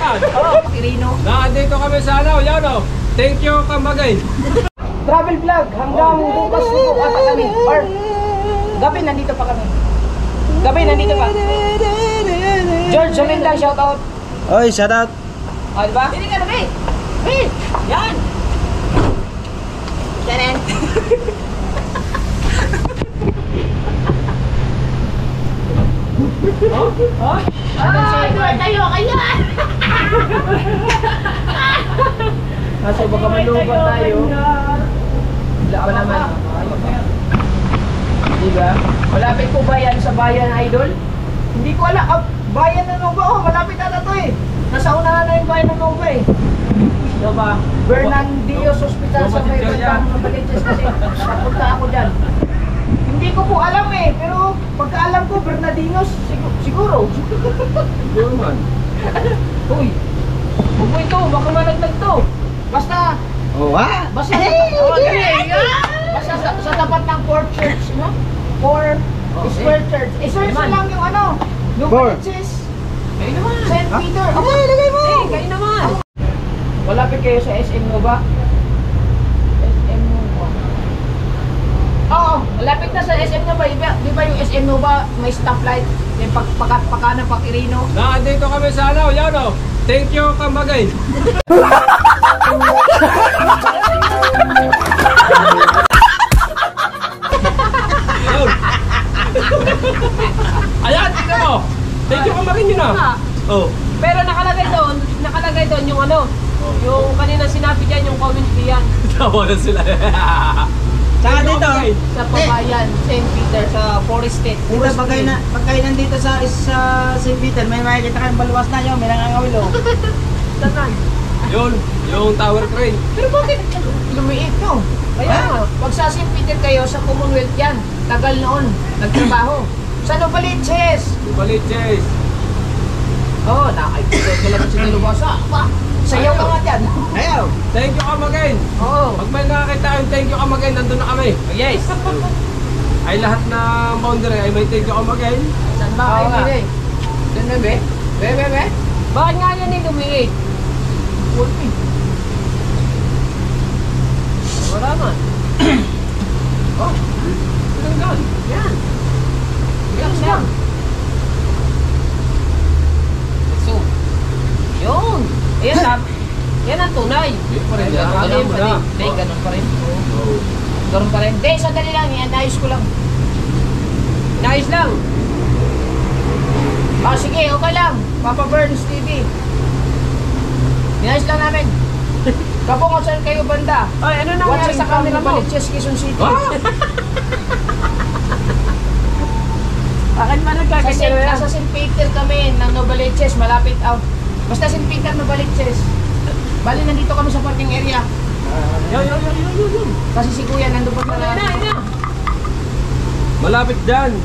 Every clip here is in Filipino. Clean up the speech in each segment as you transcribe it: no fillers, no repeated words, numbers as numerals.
Yan. Irino. Nandito kami sa ano, yan o. Thank you, Kamagay. Travel vlog hanggang bukas dito pa kami. Or gabi nandito pa kami. Gabi nandito pa. George Solinda, shout out. Oy, shout out. O, diba? Hindi ka na, Bay. Bay! Yan! Yan. Tayo kaya! Nasa baka maluban tayo. Wala pa naman. Diba? Malapit po ba yan sa bayan, Idol? Hindi ko alam. Bayan ng Nova. Oh, malapit na to eh. Nasa unahan na yung bayan ng Nova eh. Diba? Bernardios Hospital sa may bandang Mabaliches kasi napunta ako dyan. Hindi ko po alam eh. Pero pagkaalam ko, Bernardinos siguro. Siguro man. Uy, huwag mo ito. Baka malaglag to. Basta, Oh, ha? basta sa tapat ng Fort Church, no? Fort Square Church. I-search mo lang yung ano, yung Mabaliches. Kayo naman. St. Peter. Okay, lagay mo. Kayo naman. Malapit kayo sa SM Nova? SM Nova. Oo, malapit na sa SM Nova. Di ba yung SM Nova may stoplight? Yung pagkakanan pag Irino? Nandito kami sa ano, yan o. Thank you, Kamagay. Ayan, tingnan mo. Thank you, Kamagay yun ah. Oh. Pero nakalagay doon yung ano, yung kanina sinabi dyan, yung community yan. Tawa na sila. Saka dito. Sa Pabayan, St. Peter, sa Forest State. Dito, pag kayo nandito sa St. Peter, may makikita kayong baluwas na yun, may nangangawil o. Tanan. Yun, yung tower crane. Pero bakit lumiit to? Kaya pag sa St. Peter kayo, sa Commonwealth yan. Tagal noon, nagtrabaho. Sa Novaliches. Baliches. Oo, nakaipulit ko lang si Nilubasa. Sayaw ka nga dyan. Ayaw. Thank you, Kamagay. Oo. Pag may nakakita yung thank you, Kamagay, nandun na kami. Yes. Ay lahat na boundary ay may thank you, Kamagay. Saan ba kayo bili? Doon na, be? Be? Bakit nga yan yung lumiit? Pulpi. Wala man. Oh, Tinanggal. yan. Relax lang. So, yun. Ayan na. Yan ang tunay. Yun pa rin yan. Ganun Alam mo pa na. rin. Be, ganun pa rin. Oh. Ganun pa rin. Be, sandali lang. Yan, naayos ko lang. Nice lang. Ah, sige, okay lang. Papa Burns TV. Inayos lang namin. Kapong saan kayo banda? Ay, ano nangyari Watching sa camera mo? Baliches, Quezon City. Ah! Akin man nagkakasya yan. Nasa St. Peter kami ng Novaliches, malapit out. Basta St. Peter, Novaliches. Bali, nandito kami sa parking area. Yun. Kasi si Kuya nandun pa na. Malapit dyan.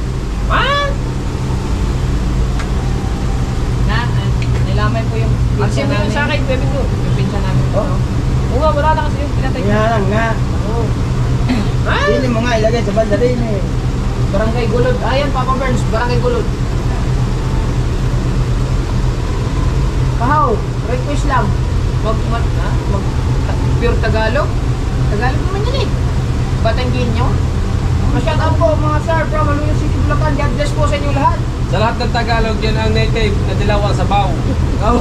Nilamay po yung Ang pinsa sabi namin. yun sa akin, baby ko. Yung pinsa namin. Oo nga, wala na kasi yung pinatay ko. Yan nga. Pili mo nga, ilagay sa banda rin eh. Barangay Gulod. Ayan, Papa Burns, Barangay Gulod. Pahaw, request lang. Pure Tagalog. Tagalog naman yan eh. Batangginyo. Shout out po mga sir from Aluyo City, Bulacan. God bless po sa inyo lahat. Sa lahat ng Tagalog, yan ang native na dilawan sa baw. Oh.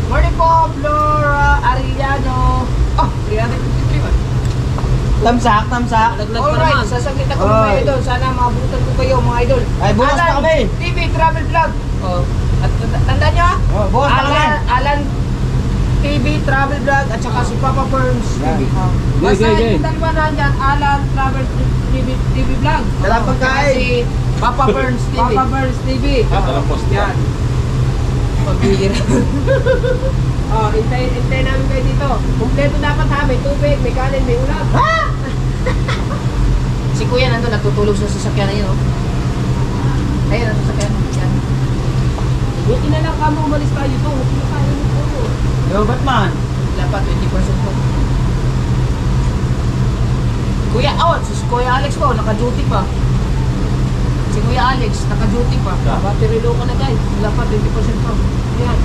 Morning po, Flora Arellano. Oh, 353 man. Tamsak. Laglag pa Alright, naman. sasaglit ako mga Oy. idol. Sana maabutan ko kayo mga idol. Ay, bukas na kami. TV Travel Vlog. Oh. At tandaan nyo Oh, bukas na kami. Alan TV Travel Vlog at saka si Papa Burns TV. Basta Okay. yung dalawa na dyan, Alan Travel TV Vlog. Dalang pagkain. Si Papa Burns TV. Papa Burns TV. Dalang post yan. Pagbihira. Oh, hintay namin kayo dito. Kompleto dapat ha, may tubig, may kanin, may ulam. Si Kuya nandun, natutulog sa sasakyan na yun. Oh. Ayun, ang sasakyan. Yan. Buti na lang kamo umalis tayo to. Hindi na tayo nito. Yo, Batman. Wala pa, 20% po. Kuya, oh, si Kuya Alex po, naka-duty pa. Si Kuya Alex, naka-duty pa. Battery low ka na guys. Wala pa, 20% pa. Yan.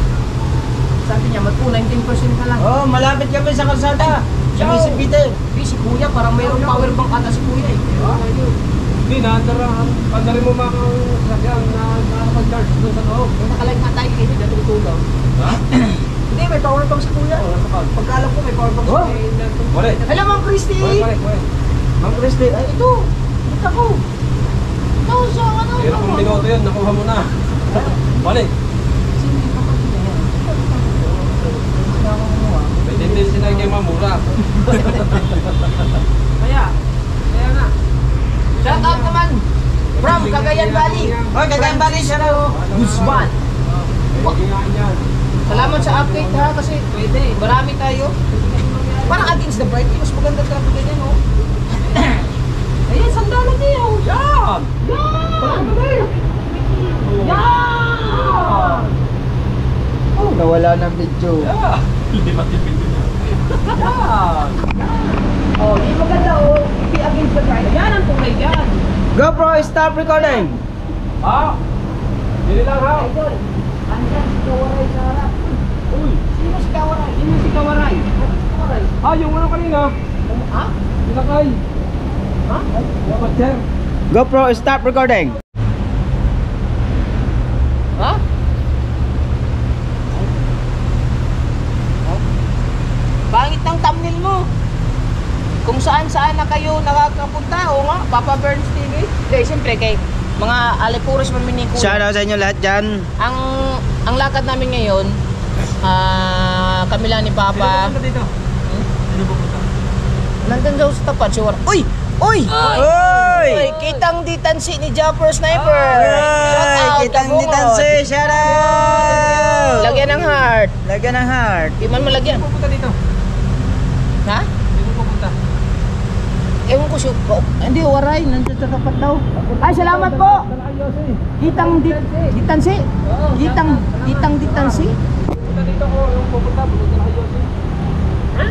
Sabi niya, mag 19% ka lang. Oh, malapit kami sa kalsada. Sa Ciao. may St. Peter. Si Kuya, parang mayroong power bank ata si Kuya eh. Hindi, naandari mo mga sasakyan na nakapag-charge doon sa loob. May nakalive nga tayo kayo, natutulog. Ha? Hindi, may power bank si Kuya. Pagkalam ko, may power bank si Oh. Kuya. Wala. Hello, Ma'am Christy! Wala. Ma'am Christy, ay ito! Ito ko! Ito, sa ano? Pero kung minuto yun, nakuha mo na. Wala. Pwede din sinay kay Mamura. Kaya nga. Shout out naman from Cagayan Valley. Oh, Cagayan Valley siya raw. Guzman. Pwede yan. Salamat sa update ha, kasi Pwede. marami tayo. Parang against the bright, mas maganda talaga ganyan, oh. Ayan, sandalan niya, oh. Yan! Yan! Oh, nawala ng video. Yan! Hindi matipid yun. Yan! Oh, di maganda, oh. Hindi against the bright. Yan ang tunay yan. GoPro, stop recording. Ha? Hindi lang ha? Idol, andyan si Kawaray sa harap. Uy! Sino si Kawaray? Sino si Kawaray? Kawaray? Ah, yung ano kanina? Ha? Sinakay. Ha? Yung patser. GoPro, stop recording. Ha? Pangit ng thumbnail mo. Kung saan-saan na kayo nakakapunta, o nga, Papa Burns TV. Hindi, siyempre kay mga Alipuros Maminiko. Shoutout sa inyo lahat dyan. Ang lakad namin ngayon, kami lang ni Papa. dito? Sino pupunta? Nandun daw sa tapat, si War. Uy! Uy! Uy! Kitang ditansi ni Jumper Sniper! Shout out! Kitang Tabungod. ditansi, shoutout! Lagyan ng heart. Lagyan ng heart. Di man mo lagyan. Sino pupunta dito? Ha? Sino pupunta? Ewan ko siya. Oh, hindi, waray. Nandun sa tapat daw. Ay, salamat po! Kitang ditansi. Kitang ditansi. Pupunta dito ko. Yung pupunta na kay Yossi. Ha?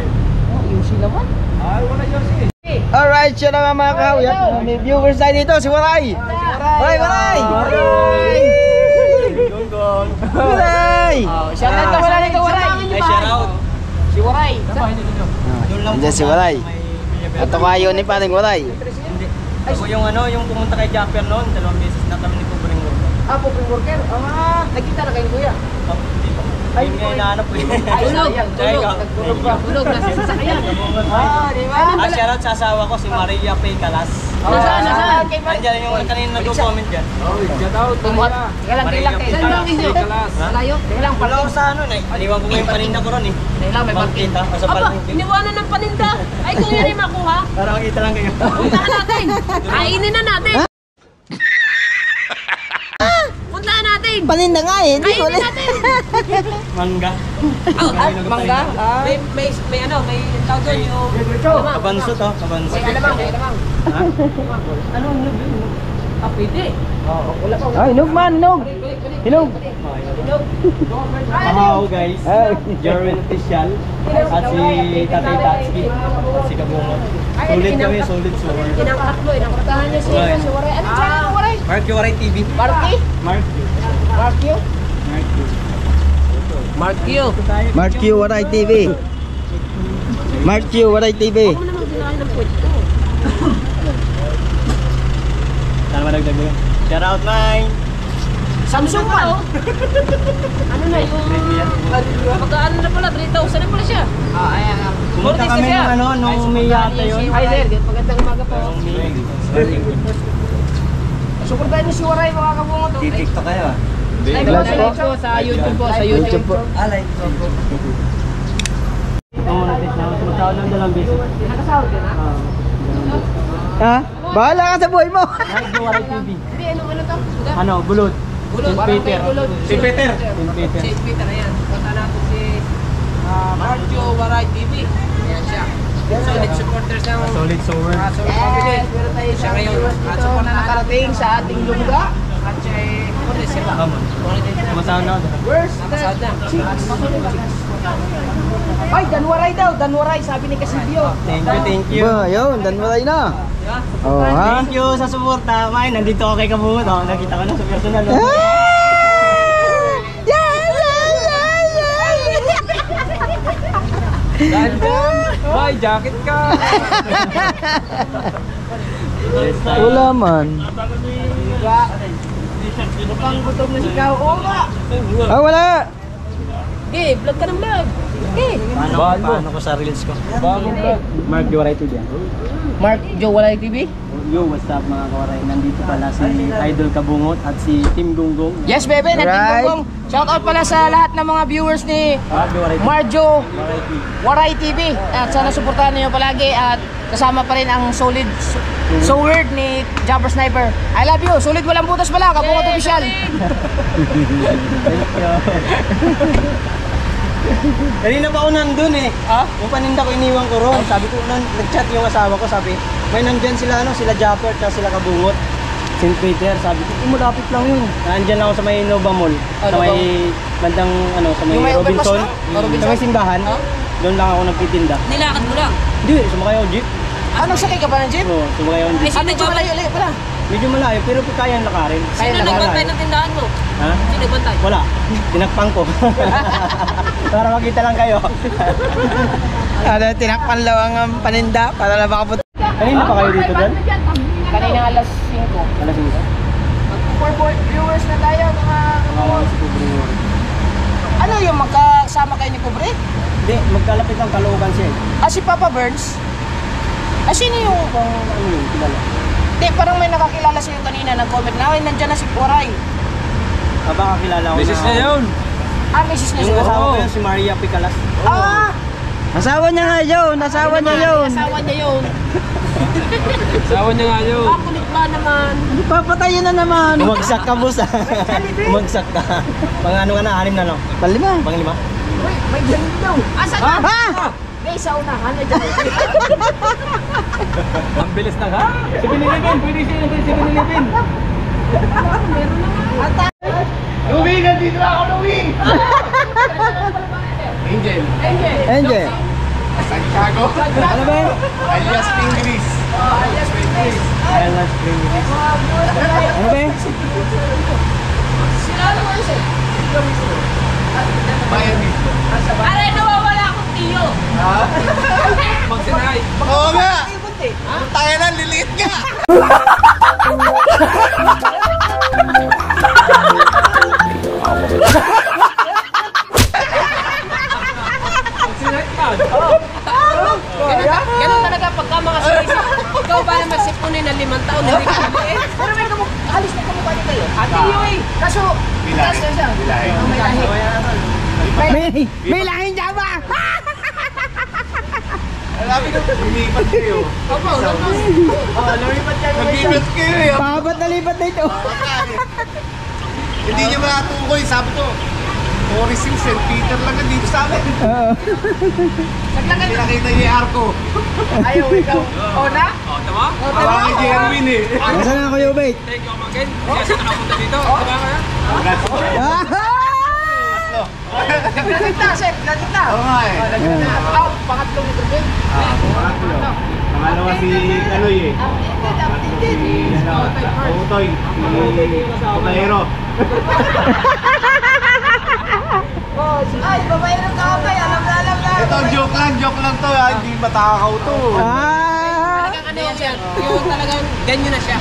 Oh, yung sila man. Ay, wala Yossi. Alright, siya na mga kahawyan. May viewers tayo dito, si Waray. Waray, Waray! Waray! Shout out ka waray, ka waray. Ay, shout out. Si Waray. Andiyan si Waray. At tumayo ni paring Waray. Ako yung yung pumunta kay Japper noon, 2 beses na kami nagkubuling work. Pupring worker. Nagkita na kayo kuya. Hindi pa. Ayun nga inaanap ko yun. Ay, sayang. Tulog pa. Tulog na sa sasakyan. Di ba? Shoutout sa asawa ko, si Maria Pay Calas. Nasaan? Kay Mar- Nandiyan yung kanina nag-comment dyan. Oh, shout out. Tumot. Maria. Teka lang, teka lang. Saan lang ninyo? Kalas. Malayo? Teka lang, Wala parking. ko sa iniwan ko yung paninda ko ron eh. Teka lang, may parking. Makita, sa Aba, palengke. iniwanan ng paninda. Ay, kung yan ay makuha, Para makita lang kayo. puntahan natin. Kainin na natin. Puntahan natin. Paninda nga eh, hindi ko Kainin natin. Mangga. Mangga? May ano, may tawag doon yung... Kabanso to, kabanso. May alamang, may alamang. Anong nug yun? Pwede. Ay, Nog man, Nog! Hinog! Hello guys, Jerwin Official at si Tatay Tatsky, si Kabungot. Sulit kami, sulit. Kinakaklo, inakartahan niya si Waray. Ano channel ng Waray? Mark Yuwaray TV. Marky? Mark Marky? Mark you. Mark Q, Waray TV. Mark Q, Waray TV. Huwag mo naman ginahin ng pwede. Saan madagdag mo? Shout out mine! Samsung man. Ano na yung... Magkaano na pala, 3,000 na pala siya. Ayan. Pumunta kami nung Umiata yun. Hi sir, magandang umaga po. Suportahan niyo si Waray mga kabungot. TikTok kayo ah. Live Vlog po. po sa YouTube po. Sa YouTube po. Like po. Monetize na. Sumunta ng 2 beses. Nakasahod ka na? Ha? Bahala ka sa buhay mo! Mark Yuwaray TV. Hindi, ano to? Ano, bulot. Bulot. St. Peter. Bulot. St. Peter. St. Peter, ayan. Punta natin si Marjo Waray TV. Ayan siya. Solid supporters ng Solid sower. Solid family. Yes, meron tayo Siya sa ngayon. viewers At dito support na na nakarating sa ating lungga. At siya ay kulis siya ba? Kumasama na ako. Where's Nakasahod na. Ay, Danwaray daw. Danwaray, sabi ni Casilio. Thank you. Ba, yun, danwaray na. Oh, ha? Thank you sa suporta. May, nandito ako kay Kabungot. Oh. Nakita ko na sa personal. Oh. Dahil dyan, may jacket ka. Wala man. Mukhang gutom na si Kao. Oo nga. Ah, wala. Okay, vlog ka ng vlog. Okay. Paano ko sa reels ko? Bagong vlog. Mark Jowaray TV. Mark Joe Walay TV? Yo, what's up mga kawaray? Nandito pala si Idol Kabungot at si Team Gunggong. Yes, bebe. Right. Nandito shout out pala sa lahat ng mga viewers ni Mark Jowaray TV. Marjo Jowaray TV. Waray TV. At sana suportahan niyo palagi at kasama pa rin ang solid So Weird ni Jumper Sniper. I love you. Solid walang butas pala. Kabungot official. Kanina pa ako nandun eh. Ha? Yung paninda ko iniwan ko ron. Sabi ko, nag-chat yung asawa ko. Sabi, may nandyan sila, sila Japper at sila Kabungot. St. Peter. Sabi ko, malapit lang yun. Nandyan ako sa may Nova Mall. Sa Nova may bandang, sa may Yung may overpass Robinson. na? Robinson? Sa may simbahan. Doon lang ako nagtitinda. Nilakad mo lang. Hindi, sumakay ako jeep. Nagsakay ka ba ng jeep? Oo, sumakay ako jeep. Ay, Medyo malayo-layo pala. Medyo malayo, pero kaya lakarin. Kaya Sino na nagbantay ng tindahan mo? Ha? Sino nagbantay? Wala. Tinakpang ko. Para makita lang kayo. Tinakpan lang ang paninda para lang makapot. Kanina pa kayo dito doon? Kanina alas 5. Alas 5. 4 viewers na tayo mga Oo, si Kubre. Ano yung magkasama kayo ni Kubre? Hindi, magkalapit ang Caloocan siya eh. Ah, si Papa Burns? Ah, sino yung... Ano yun, kilala? Hindi, parang may nakakilala sa'yo kanina, nag-comment na, ay, nandyan na si Waray. Baka kilala ko Misis na yun. Ah, misis niya Yung siguro. asawa ko yun, si Maria Picalas. Ah! Asawa niya nga yun. Asawa niya yun. Asawa niya yun. Sawa niya nga yun. Ah, kulit ba naman? Papatayin na naman. Umagsak ka, boss. Umagsak ka. Pang-ano ka na, 6 na lang. Palima. Pang-5. Uy, may ganun daw. Asa ka? Ha? May sa unahan na dyan. Ang bilis na ha. Si Binilibin. Pwede siya yung si Binilibin. Louie, nandito ako, Louie. Angel. Angel. Santiago. Ano ba yun? Alias Pingris. Island Spring Release. Ano ba yun? Bayan mismo. Aray, nawawala akong tiyo. Magsinay. Oo nga. Tayo na, liliit nga. Magsinay ka. Ganun talaga pagka mga sinisip. Ikaw ba naman sipunin na 5 taon hindi ka maliit? Pero may alis na kamukha niyo kayo. Ate Yoy! Kaso, taas na siya. Oh, may lahi. May lahing jaba. Alabi ko, lumipat kayo. Opo, ganun. Lumipat kayo eh. Pabat na lipat na ito. Hindi niya makatukoy. Sabi ko, Tourism St. Peter lang dito sa amin. Oo. Hindi nakita niya yung arko. Ayaw, ikaw. O na? O, tama? Tawagin niya yung win eh. Nasaan na kayo, Bait? Thank you, Amagin. Kasi ako nakapunta dito. Tama ka na? Nagdating na, Seth. Nagdating na. Oo nga eh. Out, pangatlo ni Kubre. Pangalawa si Kanoy eh. Utoy. Utayero. Ay, babae ng kamay. Alam na. Ito, joke lang to ha. Hindi matakaw to. Talagang ano yan siya. Yung talagang ganyan na siya.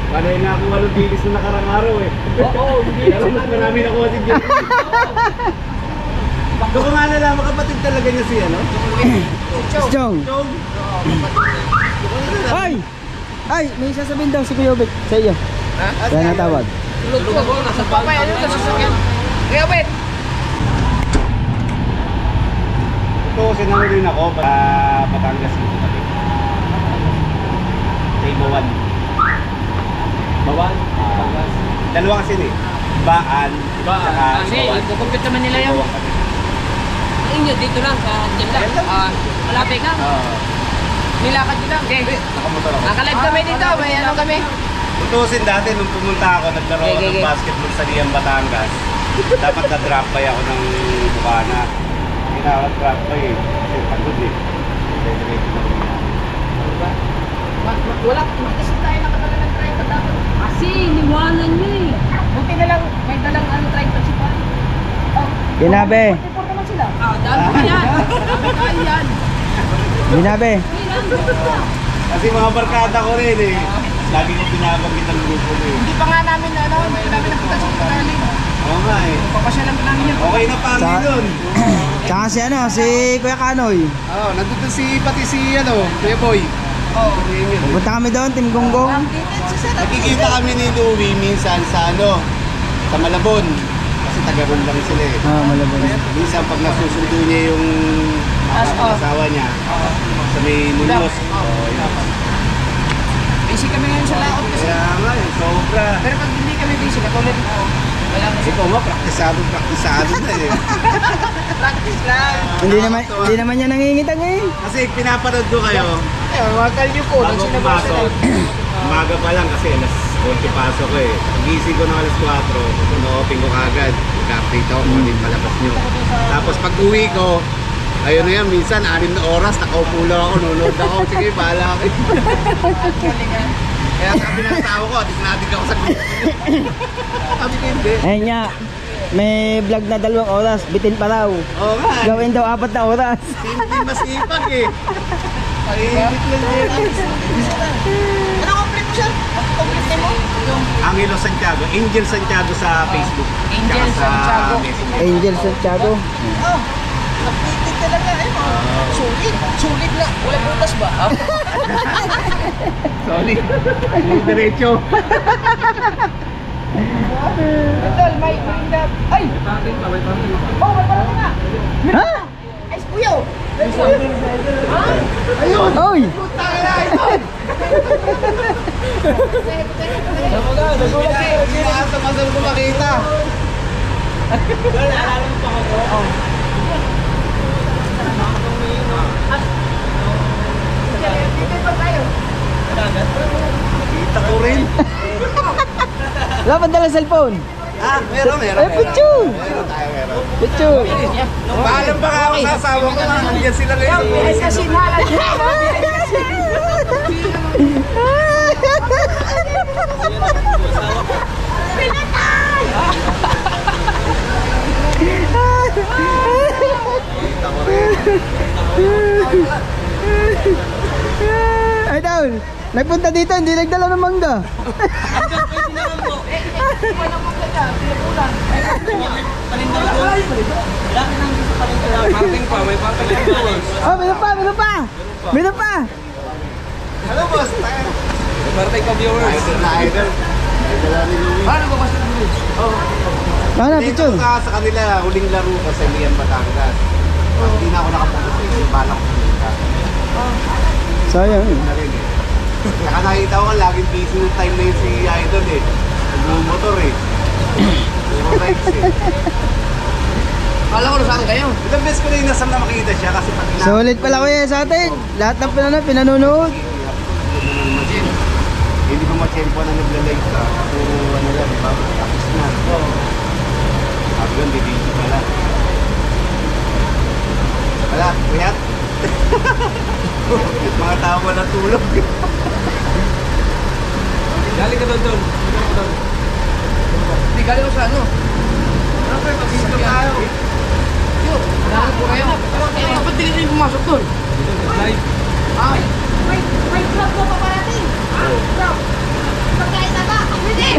Panay na ako walong bilis na nakarang araw eh. Oo, pero mas marami na kuha si Jim. Doon ko nga nalaman, kapatid talaga niya si ano? Chong. Chong. Ay! Ay, may sasabihin daw si Kuya Bait sa iyo. Kaya natawag. Tulog ako, nasa Papay, ano ito sasakyan? Kaya, wait. Ito, sinano rin ako sa Batangas dito kami. Sa Ibawan. Bawan? Batangas. Dalawa kasi eh. Baan. Kasi, ikukumpit naman nila yun. Ang inyo, dito lang, sa dyan lang. Malapit ka. Nilakad nyo lang. Okay. Nakamotor ako. Nakalive kami dito. May ano kami. Tutusin dati nung pumunta ako, naglaro ako ng basketball sa Liang Batangas. Dapat na-drop by ako ng Bukana. Pinaka-drop by eh. Kasi pagod eh. Diretso na rin yan. Wala, kasi tayo nakadala ng tripod dapat. Kasi, liwanan nyo eh. Buti na lang, may dalang tripod si Pan. Oh, Ginabe. 44 naman sila. Ah, dami ko yan. Dami ko yan. Ginabe. Kasi mga barkada ko rin eh. Lagi ko binabanggit ang grupo ko eh. Hindi pa nga namin, hindi pa namin napunta sa Pagaling. Oo nga eh. Papasyalan pa namin yun. Okay na pa Sa- doon. Tsaka si Kuya Kanoy. Oo, nandun pati si Kuya Boy. Oh. Pupunta kami doon, Team Gonggong. Nakikita kami ni Louie minsan sa sa Malabon. Kasi taga-ron lang sila eh. Ah, malabon. Minsan pag nasusundo niya yung asawa niya sa may Muñoz. Yun. Busy kami ngayon sa laot kasi. Kaya nga eh, sobra. Pero pag hindi kami busy, katulad wala na Ikaw nga, praktisado na eh. practice lang. Hindi naman niya nangingitang eh. Kasi pinapanood ko kayo, Mga kalyo po, bago pumasok, umaga pa lang kasi alas 8 pasok ko eh. Pagising ko na alas 4, ino-open ko kagad. Mag-update ako kung ano yung palabas nyo. Tapos pag uwi ko, ayun na yan, minsan 6 na oras, nakaupo lang ako, nunod ako. Sige, bahala ka. Kaya sabi ng tao ko, adik ako sa grupo. Sabi ko hindi. Ayun nga, may vlog na 2 oras, bitin pa raw. Oo nga. Gawin daw 4 na oras. Hindi masipag eh. Pahihimik lang din. Ano complete mo siya? Complete mo? Yung Angelo Santiago, Angel Santiago sa Facebook. Angel Tsaka sa Santiago. Messenger. Angel Santiago. Oh, complete talaga eh. Sulit. Sulit na. Wala butas ba? Sorry. Diretso. Idol, may love. Ay! May parking pa, may parking pa. Oh, may parang na. Ha? Ay, kuya. Ayun! Oy! Sinasa-masal ko makita. Dito pa tayo. Kita ko rin. Wala pa dala cellphone. Ah, meron. Ay, picture! Meron tayo, meron. Picture! Paalam ba nga ako sa asawa ko na nandiyan sila ngayon. Ay, kasi nalan niya. Kita ko rin. Ay, down! Nagpunta dito, hindi nagdala ng mangga. Parking pa, may parking pa. Oh, meron pa, meron pa! Meron pa! Ano boss? May parking pa viewers. Idol na idol. Idol na ni Louie. Paano ba kasi ng bridge? Ano, Dito picture? sa kanila, huling laro ko sa Lian Batangas. Hindi na ako nakapunta sa iyo. Balak ko pumunta. Sayang. Na rin eh. Saka nakita ko laging busy yung time na yun si Idol eh. Nagmumotor eh. Puro rides eh. Kala ko saan kayo? Ilang beses ko na yung nasam na makita siya kasi pag Sulit pala kuya sa atin. Lahat ng pinanonood. Hindi ko ma-tempo na nagla-live ka. Puro ano lang, di ba? Tapos na. Sabi ko, hindi busy pala. Wala, kuyat. Mga tao wala tulog. Galing ka doon. Hindi galing ko sa ano? Ano pa, mag-isip tayo. Yun, galing ko kayo. Eh, ba't di ka rin pumasok doon? Live. Ay, May vlog ko pa parating. Vlog. Pagkain na ba? Hindi.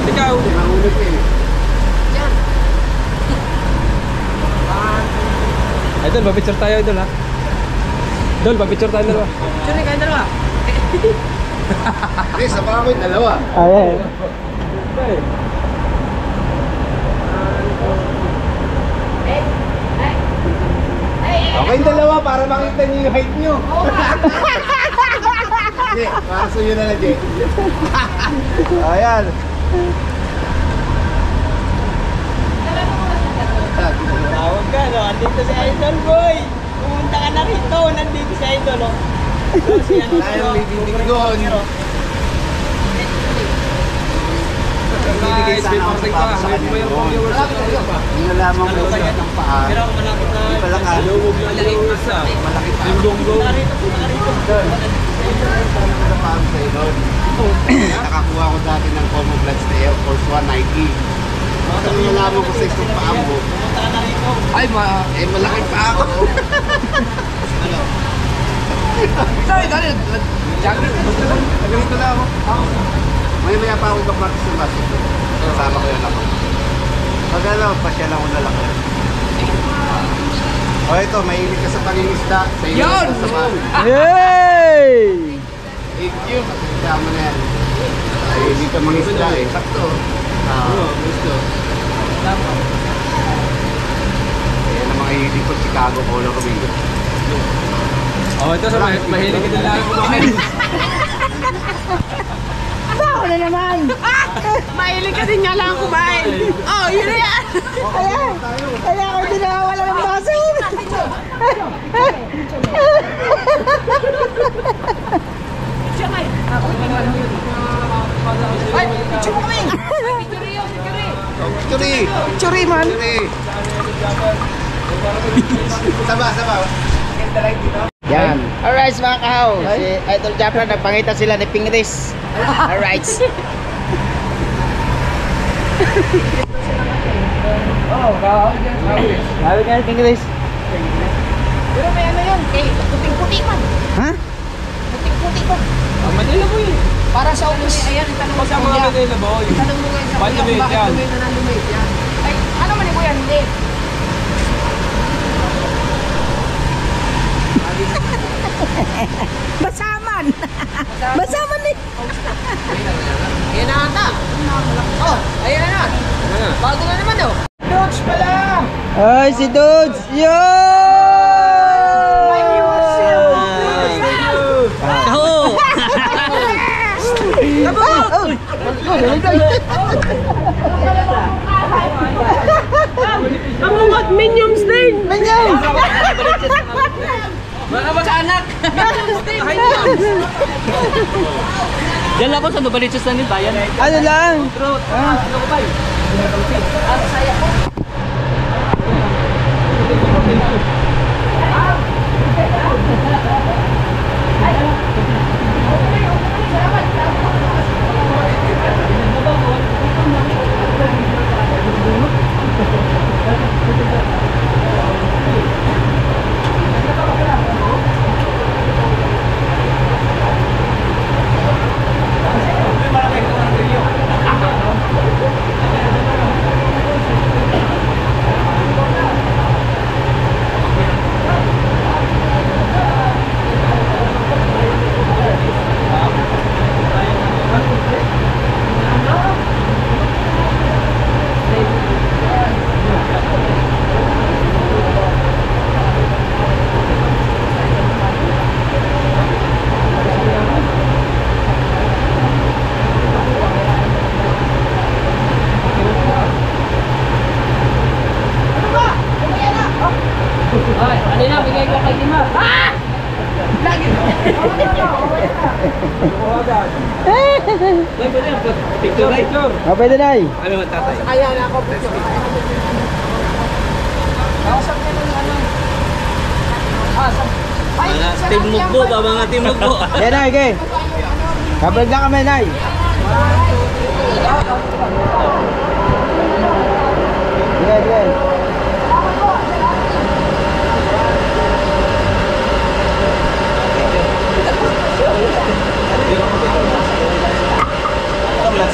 Ikaw. Nahulog eh. Idol, papicture tayo, idol ha. Idol, papicture tayo dalawa. sure kayo dalawa. Eh, sa pa ako'y dalawa. Ayan. Okay, dalawa para makita niyo yung height niyo. Hindi, para sa iyo na na, Jay. Ayan. Tawag ka, no? Andito si Idol, boy. Pumunta ka na rito. Nandito si Idol, no? Si ano, Tayo bibigyan doon. Bibigay sa akin sa papa sa kanya doon. Nilalaman ko sa ng paa. Hindi pala ka. Malaki pa. Nakakuha ko dati ng camouflage na Air Force 1 Nike. Ito nilalaman ko sa isang paa mo. Ay, malaki pa ako. Dali. Jacket. Ganito na ako. Maya pa ako ikapractice ng basketball. Kasama ko yun ako. Pag alam, pasyal ako na lang. O ito, mahilig ka sa pangingisda. Sa iyo ka sa mga. Yay! Thank you. Kasama na yan. Ay, hindi ka mangisda eh. Sakto. Gusto. Ayan ang mga hilig ko, Chicago, Polo, Romero. Ito sa mahilig ka din lang kumain. Ako na naman. Mahilig ka din nga lang kumain. Oh, yun na yan. Kaya ako din nawawala ng baso. Ay, picture mo kami. Churi! Churi man. Churi! Saba. Yan. Alright mga kahaw. Si Idol Japper, nagpangita sila ni Pingris. Alright. Sabi nga ni Pingris. Pero may ano yun, puting-puti man. Ha? Puting-puti ko. Manila mo eh. Para sa ulos. Ayan, itanong mo Pag sa sa mga kuya. Manila boy. Itanong mo ngayon sa Bakit kuya kung lumit bakit yan? lumit na lumit yan. Ay, ano man yung kuya, hindi. Basaman! Basaman eh! Ayan na ata. Oh, ayan na. Bago na naman oh. Dudes pala! Ay, si Dudes! Yo! Kamungot, minions din. Minions! Mga ba sa anak? Minions din. Diyan lang ako sa Novaliches na nil bayan. Ano lang? Ano ko ba yun? Saya ko. Kanina, bigay ko kay Tima. Ah! Lagi! Picture. Oh, pwede na eh. Ano ang tatay? Ayan ako picture. Kausap ka ng ano? Ay, Team Mugbo ba mga Team Mugbo? Yan na, okay. Kapag lang kami, Nay.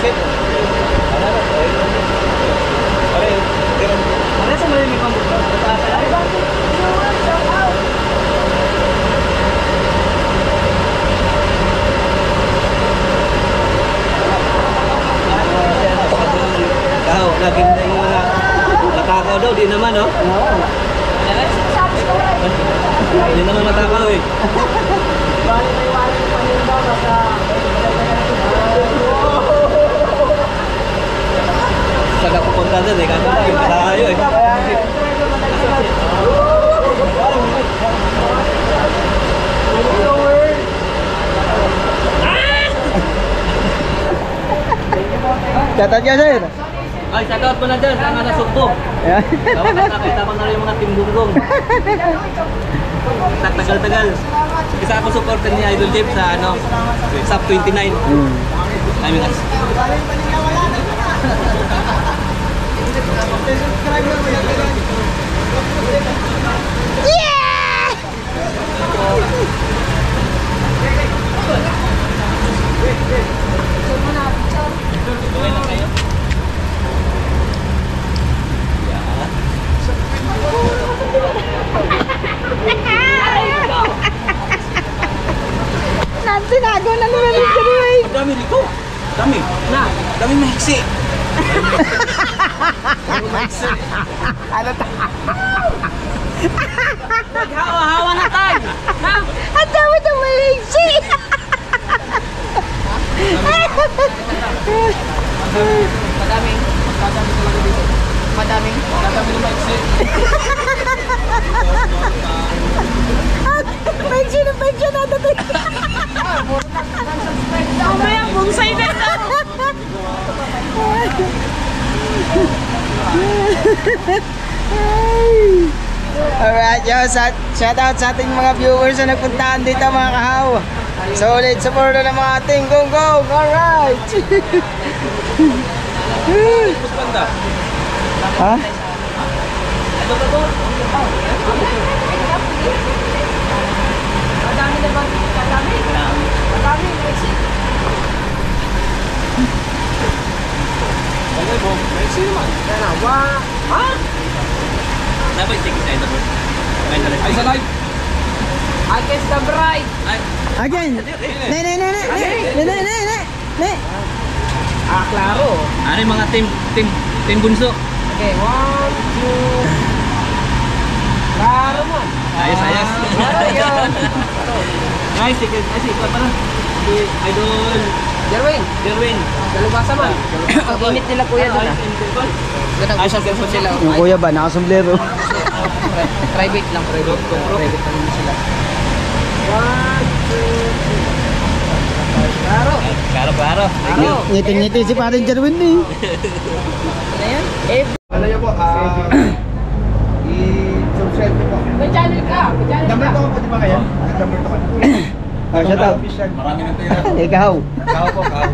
Sige. Laging na yung mga natakaw daw, di naman oh. Di naman natakaw eh. Saan ka pupunta doon eh, kasi tayo eh. Shoutout ka, sir. Ay, shoutout mo na dyan sa mga nasugbo. Ayan. Dapat nakakita ko na rin yung mga Team Gunggong. Tagal-tagal. Isa ako supporter ni Idol Jeep sa ano, SAP 29. I mean, Tinago na naman yung Jerwin. Dami dito. Dami. na. Dami mahiksi. Hawa-hawa na tayo. Ha? Ang dami na maiksi. Madaming talaga dito. Madaming na maiksi. Maiksi na dating. Mamaya bungsay na. Alright, yo, shoutout sa ating mga viewers na nagpuntahan dito mga kahaw. Solid support ng mga ating gonggong. Alright. Ha? Madami na ba? Madami maiksi. Dapat yung ticket sa ito. Ay, sa live. Against the bride. Again. Ne. Ah, klaro. Ano yung mga team bunso? Okay, 1, 2. Klaro mo. Ayos. Nice, ticket. Ay, si pala. Si Idol Jerwin, Dalubasa man. ang init nila kuya doon. Ay, sa cellphone sila. Yung kuya ba, nakasombrero? Private lang sila. Klaro. Ngiting-ngiti si paring Jerwin eh. Ano yun po? I-subscribe ko po. May channel ka. May channel Number ka. ko po di ba kayo? Number ko. Oh, shoutout. Marami ng tira. Ikaw. Kao po, kao.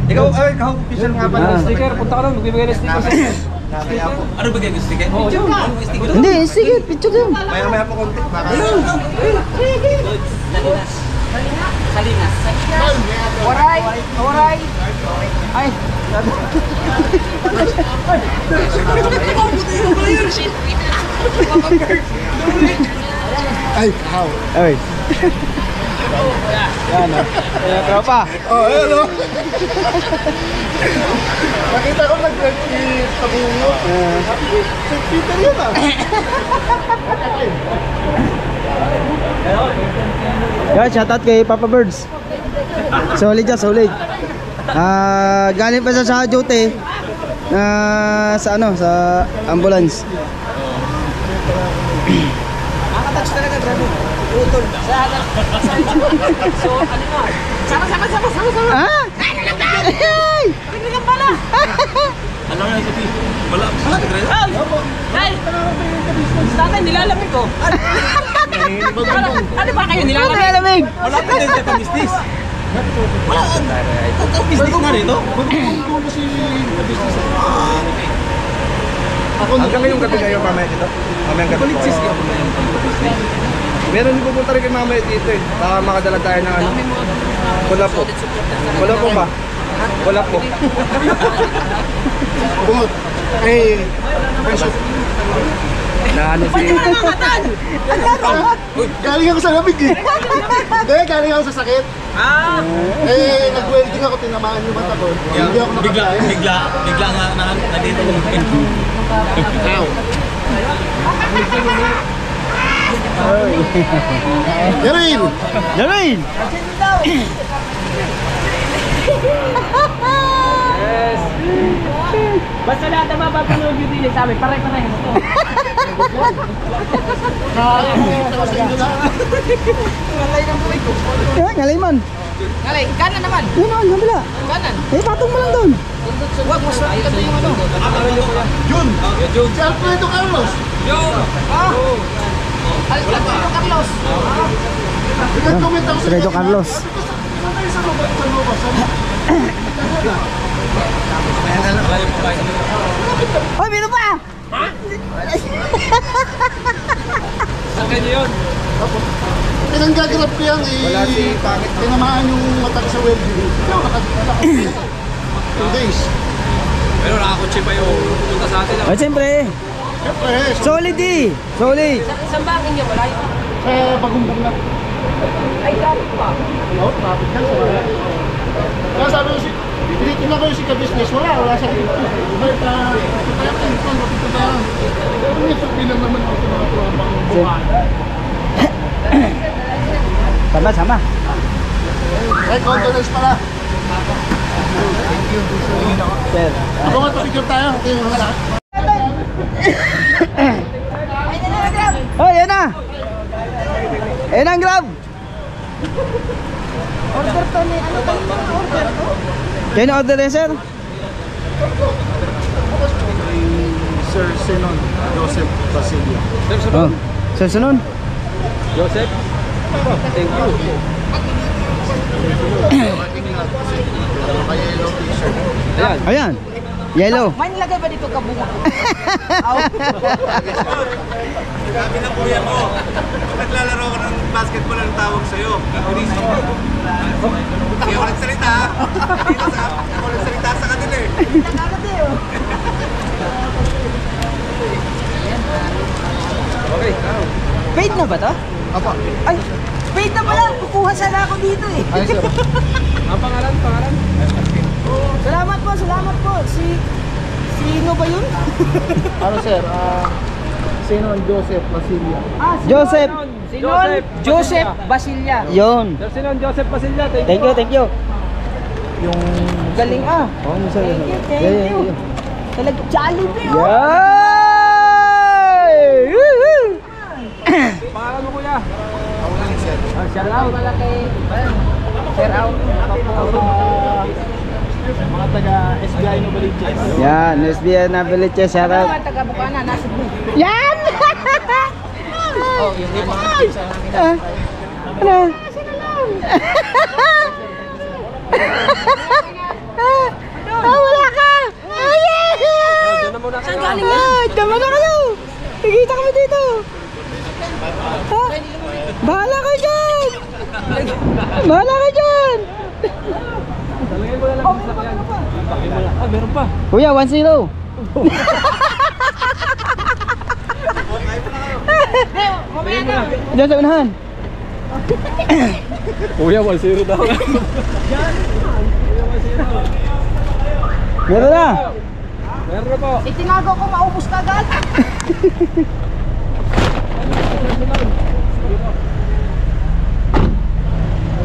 Ikaw, ay, kahong official nga pala. Ah. Sticker, punta ka lang. Magbibigay ng sticker sa Nakaya po. Ano ba gusto ka? Oo, yun. Hindi, sige, picture ka. Maya po konti. Baka. Salinas. Oray. Ay, Ay, how? Ay. Yan o. Yan, tropa. Oh, ayun o. Nakita ko nag-tabungo. St. Peter yun ah. Yan, shoutout kay Papa Birds. Solid siya, solid. Galing pa sa duty sa ano, sa ambulance. nakatouch talaga, grabe. Utol. So, ano na? Sama. Ah! Ay! Tingnan pala. Ano na sabi? Wala. Ay! Tatay, nilalamig ko. Ano ba kayo Ano nilalamig? malamig? Wala pa din sa pamistis. Wala. Pamistis nga rito. Hanggang ngayong gabi kayo mamaya dito? Mamayang gabi po kayo. Meron din pupunta rin kay mamaya dito eh. Baka makadala tayo ng ano. Wala po. Wala po ba? Wala po. Bumot. Eh, presyo. Na ano si... Galing ako sa lamig eh. Hindi, galing ako sa sakit. Eh, nag-welding ako, tinamaan yung mata ko. Hindi ako nakakain. Bigla nga na dito. Yarin! Yarin! Yes. Basta lahat na mapapanood yung din sa amin, pare-pareho na to. Ngalay man. Ngalay, kanan naman. Yun on, nabila. Kanan. Eh, patong mo lang doon. Huwag mo sa ito yung ano. Si Alfredo Carlos. Alfredo Carlos. Nag-comment ako sa Alfredo Carlos. Hoy, meron pa! Saan niyo yun? Pinanggagrap ko yan eh. Wala si Pangit. Tinamaan yung mata sa welding. Pero nakakita 2 days. Pero nakakutsi pa yung pupunta sa atin. Oh, siyempre. Siyempre, Solid eh. Solid. Isang bangin niya, wala yun. sa pagumbong na. Ay, traffic pa. Oo, traffic yan. Kaya sabi ko si, dito na kayo si ka-business. Wala sa dito. Kaya pero ito bilang naman ako sa mga tuwabang buwan. Sama. Ay, condolence pala. Sir. Ako nga picture tayo. Okay, mga lahat. Oh, yan na. Yan ang grab. Order to ni, ano ba yung order to? Kayo na order yan, sir? Sir Senon Joseph Basilio. Oh. Sir, sunod. Joseph? Thank you. Kaya yellow t-shirt. Ayan. Ayan. Yellow. May nilagay ba dito kabungot? Sabi ng kuya mo, naglalaro ka ng basketball ang tawag sa'yo. Hindi ako nagsalita ha. Hindi ako nagsalita sa kanila eh. Okay. Paid na ba to? Apa? Ay, paid na pala. Kukuha sana ako dito eh. Ay sir. Ang pangalan? Salamat po. Sino ba yun? Ano sir? Senon Joseph Basilio. Joseph. Joseph Basilia. Yun. Sir Sinon, Joseph Pasilla. Thank you. Yung galing ah. Oh, sir. Thank you. Talagang Jollibee oh. Yay! Woohoo! Pangalan mo kuya? Ako lang sir. Shout out. Shout out. Mga taga SBI Novaliches. Yan, SBI na Beliche, shout out. Mga taga Bukana, nasa Cebu. Yan! Oh, yung iba. Ano? Wala ka! Diyan na muna kayo. Tama na kayo! Nakikita kami dito! Ha? Bahala ka dyan! Bahala ka dyan! Talagay mo na lang sa sakyan. Bakit mo lang. Ah, meron pa. Kuya, 1-0. Mamaya na. Diyan sa unahan. Kuya, 1-0 daw. Meron na. Meron na po. Itinago ko, maubos ka agad.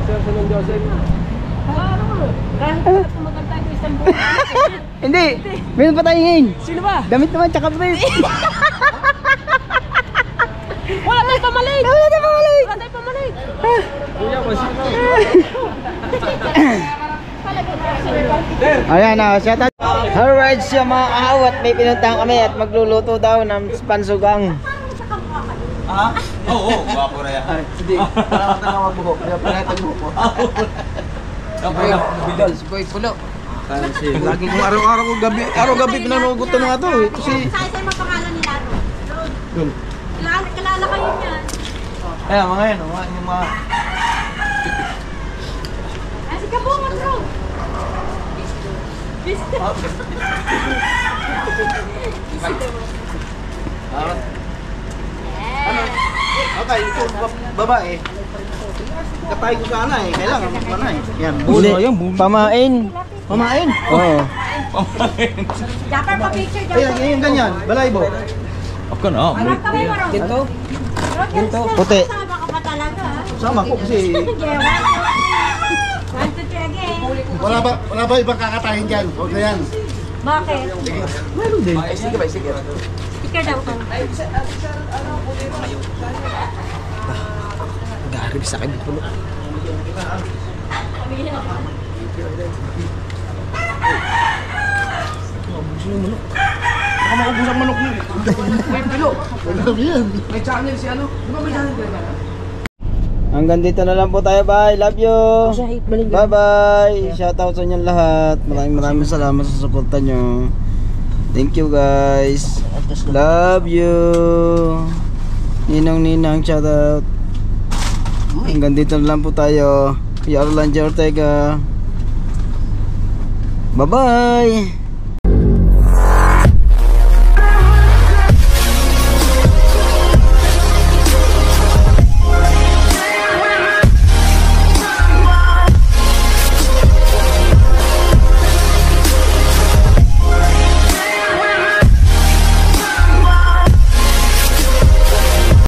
Sir Sinon, Joseph. Hindi. Meron pa tayo ngayon. Sino ba? Damit naman, tsaka brief. Wala tayong pamalig. Wala na pamalig. Wala tayong pamalig. Kuya, 1-0. Ayan na, shout out. Alright siya mga kaawat, may pinuntahan kami at magluluto daw ng pansugang. Oo, guwapo na yan. Hindi, parang tanawa buhok. Kaya panatag buhok. Si Boy Pulo. Lagi kong araw-gabi pinanugot ng mga to eh. Kasi Sa pangalan nila, Ron. Kilala kayo niyan. Ayan, mga yan, yung mga... Ay, si Kabungot, Ron. okay, ito babae. Katay ko sana eh. Kailangan mo na eh. Yan. Pamain. Mamain. Oo. Japper pa picture, Ayan, Japper. yung ganyan. Balaybo. Marap kami, Ron. Ginto. Ginto. Puti. Sama ka pa talaga, ha? Sama ko kasi Okay, 1, 2, 3 again. Wala ba ibang kakatahin dyan? Huwag na yan. Bakit? Meron din. Sticker daw to. Garib sa akin puno. Baka makubos ang manok niyo. May pilo. May channel si ano. Di ba may channel ka? Hanggang dito na lang po tayo. Bye. Love you. Bye bye. Shoutout sa inyong lahat. Maraming salamat sa suporta nyo. Thank you guys. Love you. Ninang shoutout. Hanggang dito na lang po tayo. Kuya Orlando Ortega. Bye bye.